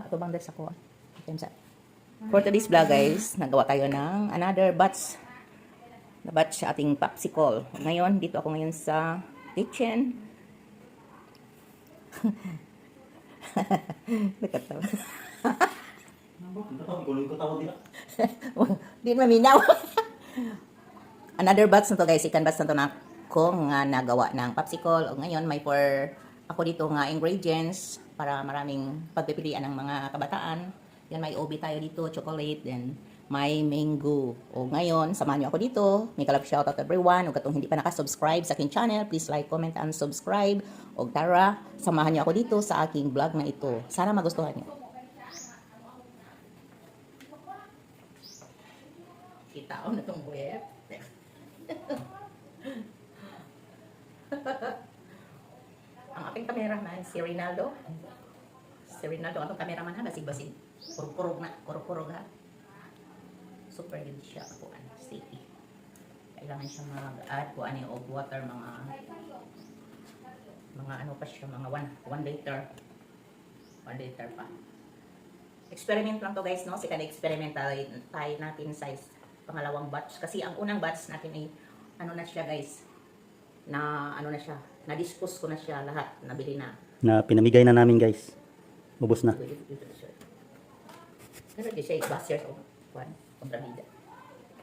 Ito bang sa ko? For today's vlog guys, nagawa tayo ng another batch. Na batch sa ating popsicle. Ngayon, dito ako ngayon sa kitchen. Nakatawa. Di maminaw. Another batch na to guys. Ikan batch na to na ko nga nagawa ng popsicle. O ngayon, may for ako dito nga ingredients para maraming pagpipilian ng mga kabataan. Yan, may OB tayo dito, chocolate, then may mango. O ngayon, samahan nyo ako dito. May kalab shoutout everyone. O katong hindi pa nakasubscribe sa aking channel, please like, comment, and subscribe. O tara, samahan nyo ako dito sa aking vlog na ito. Sana magustuhan nyo. Kita ko na itong web. Ang aking cameraman, si Rinaldo. Si Rinaldo, atong cameraman ha, basig-basig. Kurug-kurug na, kurug-kurug ha. Super good siya po, sticky. Kailangan siya mag-add po ano of water, mga ano pa siya, mga 1 liter. 1 liter pa. Experiment lang to guys, no? Second experiment tayo natin sa pangalawang batch. Kasi ang unang batch natin ay, ano na siya guys, na ano na siya, na-dispose ko na siya lahat, nabili na. Na pinamigay na namin guys. Ubos na. Pero di siya, last year's one, kontrabida.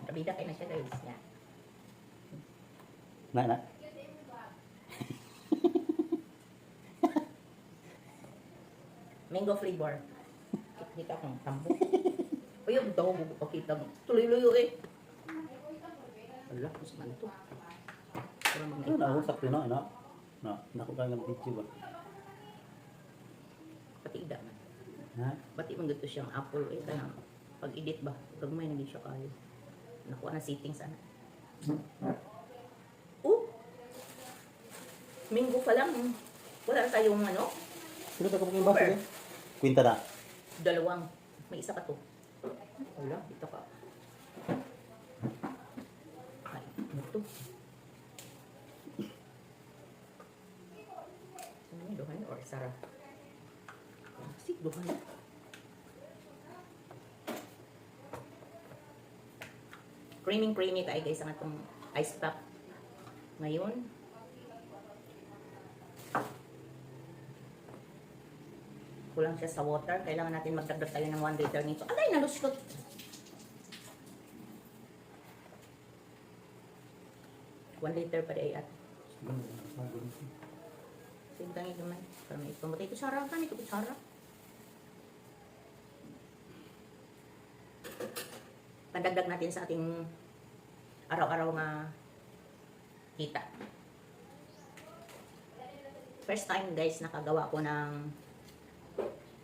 Kontrabida kayo na siya guys. Yeah. Na. Mango flavor. Kita akong tambo. O yung daw, kita mo. Tuloy-luyo eh. Wala, mas man ito. Ano na, sakto na, ano? Naku kaya ng video ba? Pati ida man. Ha? Pati man gito siyang apple eh. Kaya pag-edit ba, gagmay na din siya kayo. Nakuha na settings sana. Oh! Mango pa lang. Wala tayong ano? Sino ka paging baso eh? Kwinta na. Dalawang. May isa pa to. Wala, dito ka. Ay, ano to? Ano yung duhan or sarap? Sik, duhan. Creamy tayo guys ang itong ice pop. Ngayon, kulang siya sa water. Kailangan natin magdagdag tayo ng 1 liter nito. Alay, nalusot! One liter pa rin at. Sintang ito man. Para may ito. Ito sarap ka. Ito sarap. Pandagdag natin sa ating araw-araw na kita. First time guys, nakagawa ko ng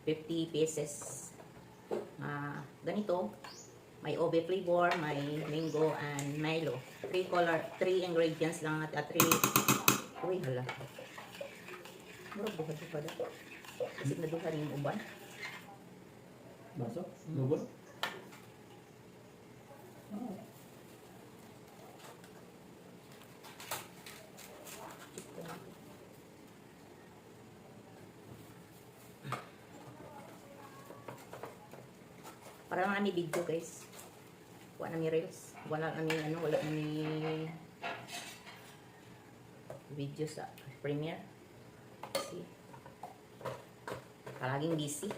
50 pieces. Ganito. May OB flavor, may mango, and Milo. 3 ingredients lang at 3. Uy, hala. Murag duha-duha da. Kasi naduha rin yung uban. Baso? Lubon? Para lang kami video guys. Wala nami reels. Wala nami ano, wala nami video sa Premiere. Kasi palaging busy.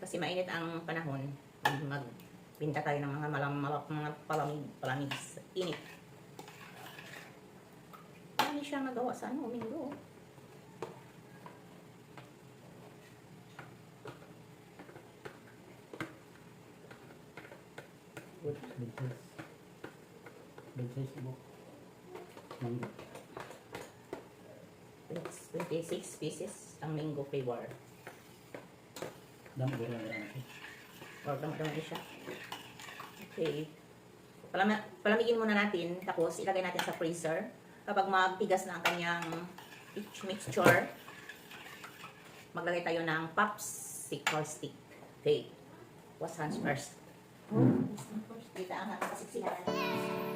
Kasi mainit ang panahon. Magbinta tayo ng mga palamig sa init. Ano siya nagawa sa ano, Mingo? Big size book. Mango. 26 pieces ang mango flavor. Dami ko na lang. Or dami siya. Okay. Palamigin muna natin, tapos ilagay natin sa freezer. Kapag magtigas na ang kanyang mixture, maglagay tayo ng popsicle stick. Okay. Wash hands first. Kita ang nakapasiksihan.